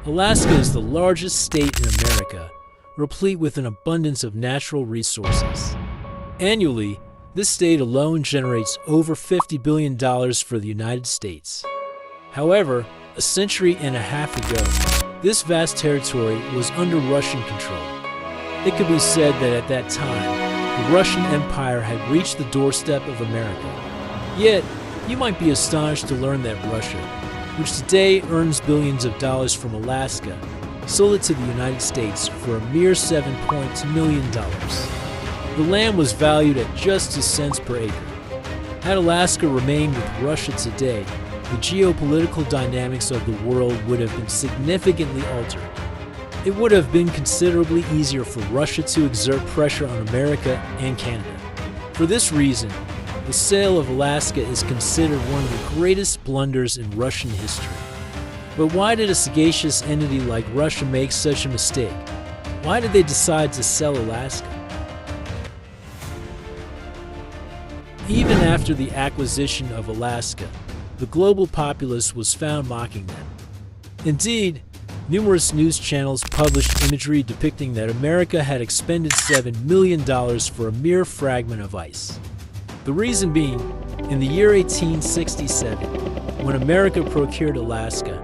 Alaska is the largest state in America, replete with an abundance of natural resources. Annually, this state alone generates over $50 billion for the United States. However, a century and a half ago, this vast territory was under Russian control. It could be said that at that time, the Russian Empire had reached the doorstep of America. Yet, you might be astonished to learn that Russia, which today earns billions of dollars from Alaska, sold it to the United States for a mere $7 million. The land was valued at just 2 cents per acre. Had Alaska remained with Russia today, the geopolitical dynamics of the world would have been significantly altered. It would have been considerably easier for Russia to exert pressure on America and Canada. For this reason, the sale of Alaska is considered one of the greatest blunders in Russian history. But why did a sagacious entity like Russia make such a mistake? Why did they decide to sell Alaska? Even after the acquisition of Alaska, the global populace was found mocking them. Indeed, numerous news channels published imagery depicting that America had expended $7 million for a mere fragment of ice. The reason being, in the year 1867, when America procured Alaska,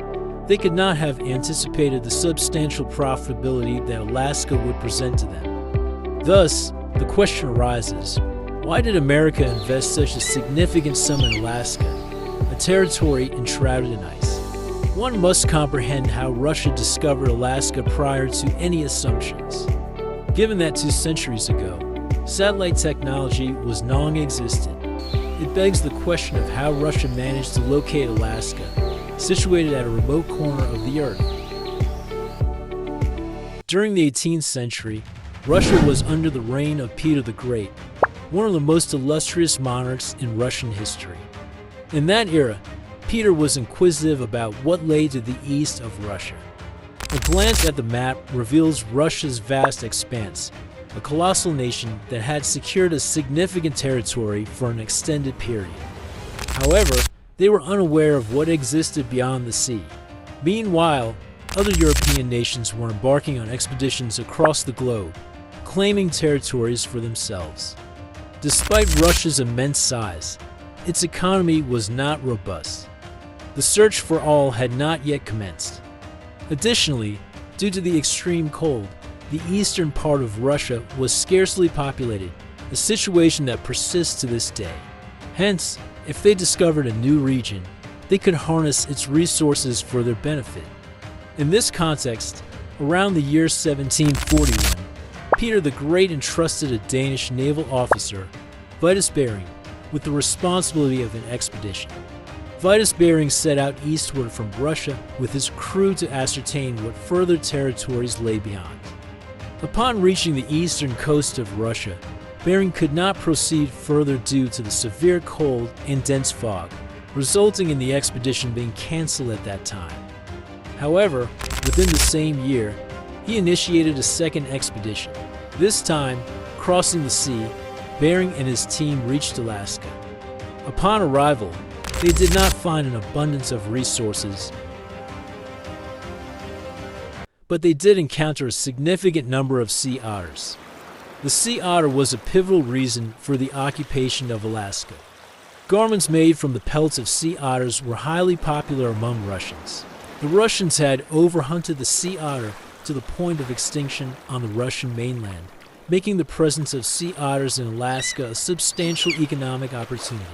they could not have anticipated the substantial profitability that Alaska would present to them. Thus, the question arises, why did America invest such a significant sum in Alaska, a territory enshrouded in ice? One must comprehend how Russia discovered Alaska prior to any assumptions. Given that 2 centuries ago, satellite technology was non-existent, it begs the question of how Russia managed to locate Alaska, situated at a remote corner of the Earth. During the 18th century, Russia was under the reign of Peter the Great, one of the most illustrious monarchs in Russian history. In that era, Peter was inquisitive about what lay to the east of Russia. A glance at the map reveals Russia's vast expanse, a colossal nation that had secured a significant territory for an extended period. However, they were unaware of what existed beyond the sea. Meanwhile, other European nations were embarking on expeditions across the globe, claiming territories for themselves. Despite Russia's immense size, its economy was not robust. The search for all had not yet commenced. Additionally, due to the extreme cold, the eastern part of Russia was scarcely populated, a situation that persists to this day. Hence, if they discovered a new region, they could harness its resources for their benefit. In this context, around the year 1741, Peter the Great entrusted a Danish naval officer, Vitus Bering, with the responsibility of an expedition. Vitus Bering set out eastward from Russia with his crew to ascertain what further territories lay beyond. Upon reaching the eastern coast of Russia, Bering could not proceed further due to the severe cold and dense fog, resulting in the expedition being canceled at that time. However, within the same year, he initiated a second expedition. This time, crossing the sea, Bering and his team reached Alaska. Upon arrival, they did not find an abundance of resources, but they did encounter a significant number of sea otters. The sea otter was a pivotal reason for the occupation of Alaska. Garments made from the pelts of sea otters were highly popular among Russians. The Russians had overhunted the sea otter to the point of extinction on the Russian mainland, making the presence of sea otters in Alaska a substantial economic opportunity.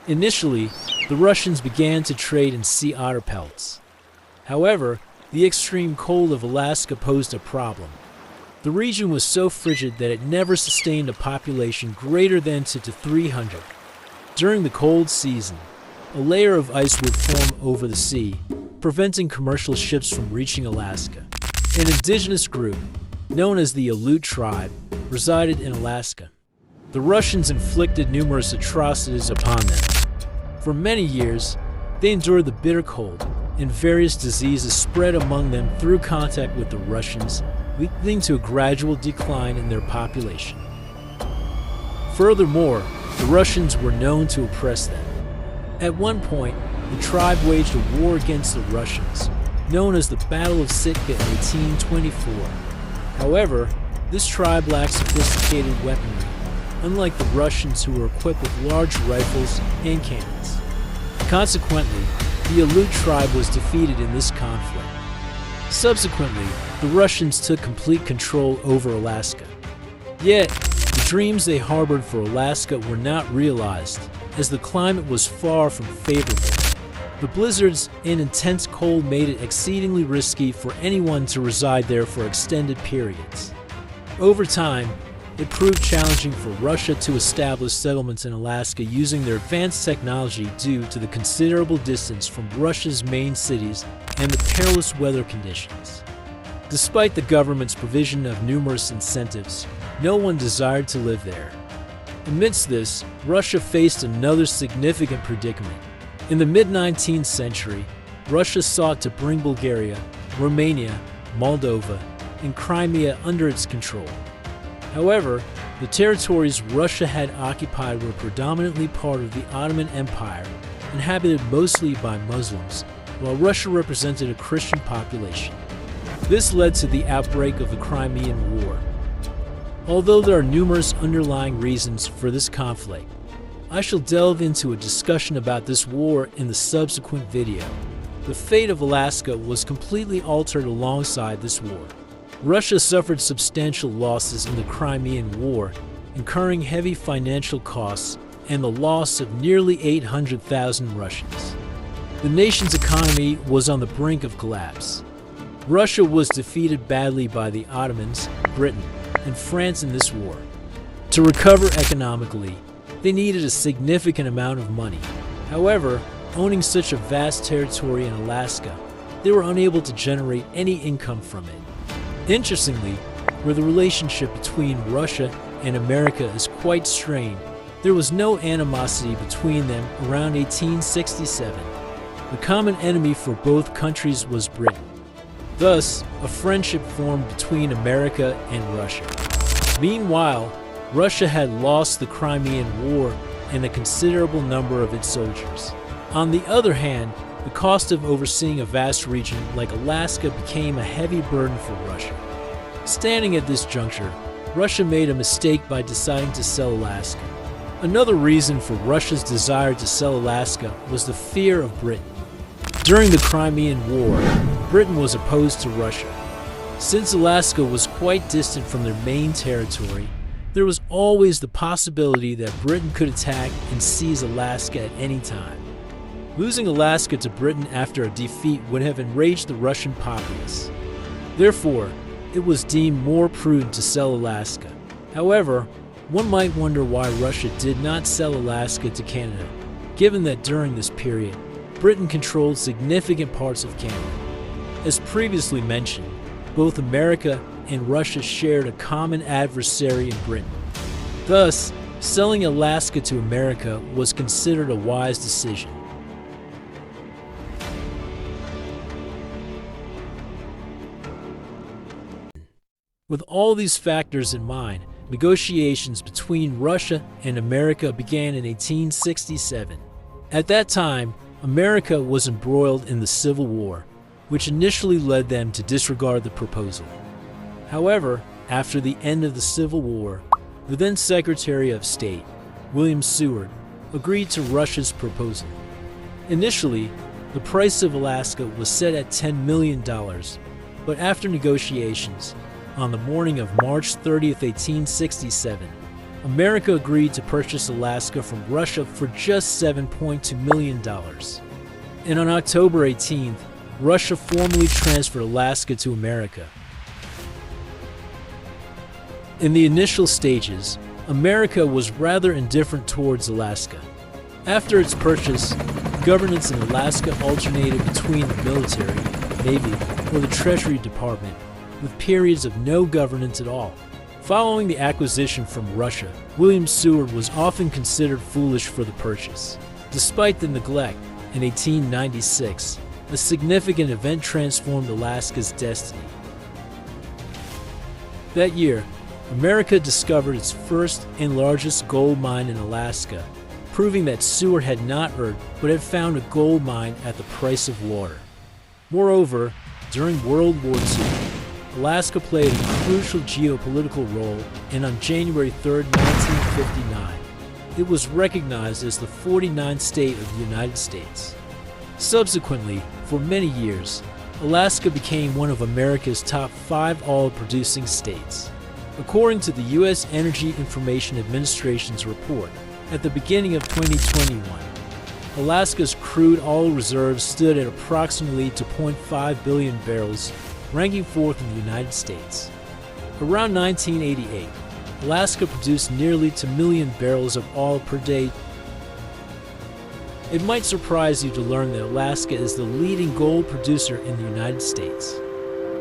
Initially, the Russians began to trade in sea otter pelts. However, the extreme cold of Alaska posed a problem. The region was so frigid that it never sustained a population greater than to 300. During the cold season, a layer of ice would form over the sea, preventing commercial ships from reaching Alaska. An indigenous group, known as the Aleut tribe, resided in Alaska. The Russians inflicted numerous atrocities upon them. For many years, they endured the bitter cold, and various diseases spread among them through contact with the Russians, leading to a gradual decline in their population. Furthermore, the Russians were known to oppress them. At one point, the tribe waged a war against the Russians, known as the Battle of Sitka in 1824. However, this tribe lacked sophisticated weaponry, unlike the Russians who were equipped with large rifles and cannons. Consequently, the Aleut tribe was defeated in this conflict. Subsequently, the Russians took complete control over Alaska. Yet, the dreams they harbored for Alaska were not realized, as the climate was far from favorable. The blizzards and intense cold made it exceedingly risky for anyone to reside there for extended periods. Over time, it proved challenging for Russia to establish settlements in Alaska using their advanced technology due to the considerable distance from Russia's main cities and the perilous weather conditions. Despite the government's provision of numerous incentives, no one desired to live there. Amidst this, Russia faced another significant predicament. In the mid-19th century, Russia sought to bring Bulgaria, Romania, Moldova, and Crimea under its control. However, the territories Russia had occupied were predominantly part of the Ottoman Empire, inhabited mostly by Muslims, while Russia represented a Christian population. This led to the outbreak of the Crimean War. Although there are numerous underlying reasons for this conflict, I shall delve into a discussion about this war in the subsequent video. The fate of Alaska was completely altered alongside this war. Russia suffered substantial losses in the Crimean War, incurring heavy financial costs and the loss of nearly 800,000 Russians. The nation's economy was on the brink of collapse. Russia was defeated badly by the Ottomans, Britain, and France in this war. To recover economically, they needed a significant amount of money. However, owning such a vast territory in Alaska, they were unable to generate any income from it. Interestingly, where the relationship between Russia and America is quite strained, there was no animosity between them around 1867. The common enemy for both countries was Britain. Thus, a friendship formed between America and Russia. Meanwhile, Russia had lost the Crimean War and a considerable number of its soldiers. On the other hand, the cost of overseeing a vast region like Alaska became a heavy burden for Russia. Standing at this juncture, Russia made a mistake by deciding to sell Alaska. Another reason for Russia's desire to sell Alaska was the fear of Britain. During the Crimean War, Britain was opposed to Russia. Since Alaska was quite distant from their main territory, there was always the possibility that Britain could attack and seize Alaska at any time. Losing Alaska to Britain after a defeat would have enraged the Russian populace. Therefore, it was deemed more prudent to sell Alaska. However, one might wonder why Russia did not sell Alaska to Canada, given that during this period, Britain controlled significant parts of Canada. As previously mentioned, both America and Russia shared a common adversary in Britain. Thus, selling Alaska to America was considered a wise decision. With all these factors in mind, negotiations between Russia and America began in 1867. At that time, America was embroiled in the Civil War, which initially led them to disregard the proposal. However, after the end of the Civil War, the then Secretary of State, William Seward, agreed to Russia's proposal. Initially, the price of Alaska was set at $10 million, but after negotiations, on the morning of March 30, 1867, America agreed to purchase Alaska from Russia for just $7.2 million. And on October 18th, Russia formally transferred Alaska to America. In the initial stages, America was rather indifferent towards Alaska. After its purchase, governance in Alaska alternated between the military, Navy, or the Treasury Department, with periods of no governance at all. Following the acquisition from Russia, William Seward was often considered foolish for the purchase. Despite the neglect, in 1896, a significant event transformed Alaska's destiny. That year, America discovered its first and largest gold mine in Alaska, proving that Seward had not erred but had found a gold mine at the price of water. Moreover, During World War II, Alaska played a crucial geopolitical role, and on January 3, 1959, it was recognized as the 49th state of the United States. Subsequently, for many years, Alaska became one of America's top 5 oil-producing states. According to the U.S. Energy Information Administration's report, at the beginning of 2021, Alaska's crude oil reserves stood at approximately 2.5 billion barrels, ranking 4th in the United States. Around 1988, Alaska produced nearly 2 million barrels of oil per day. It might surprise you to learn that Alaska is the leading gold producer in the United States.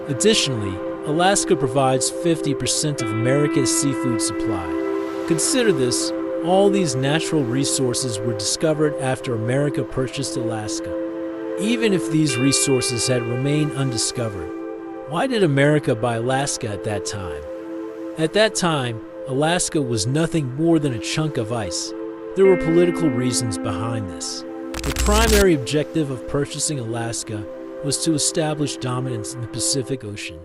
Additionally, Alaska provides 50% of America's seafood supply. Consider this. All these natural resources were discovered after America purchased Alaska. Even if these resources had remained undiscovered, why did America buy Alaska at that time? At that time, Alaska was nothing more than a chunk of ice. There were political reasons behind this. The primary objective of purchasing Alaska was to establish dominance in the Pacific Ocean.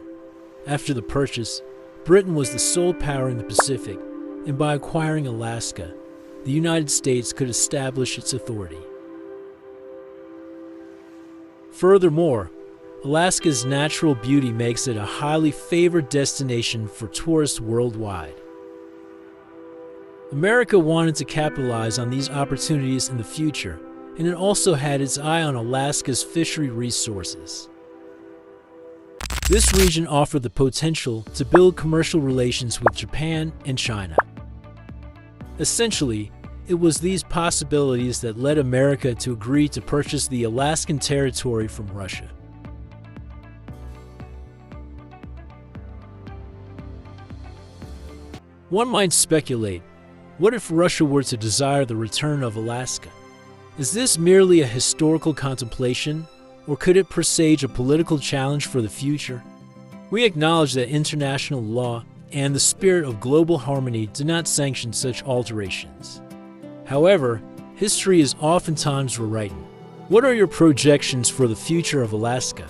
After the purchase, Britain was the sole power in the Pacific, and by acquiring Alaska, the United States could establish its authority. Furthermore, Alaska's natural beauty makes it a highly favored destination for tourists worldwide. America wanted to capitalize on these opportunities in the future, and it also had its eye on Alaska's fishery resources. This region offered the potential to build commercial relations with Japan and China. Essentially, it was these possibilities that led America to agree to purchase the Alaskan territory from Russia. One might speculate, what if Russia were to desire the return of Alaska? Is this merely a historical contemplation, or could it presage a political challenge for the future? We acknowledge that international law and the spirit of global harmony do not sanction such alterations. However, history is oftentimes rewritten. What are your projections for the future of Alaska?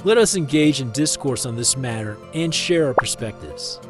Let us engage in discourse on this matter and share our perspectives.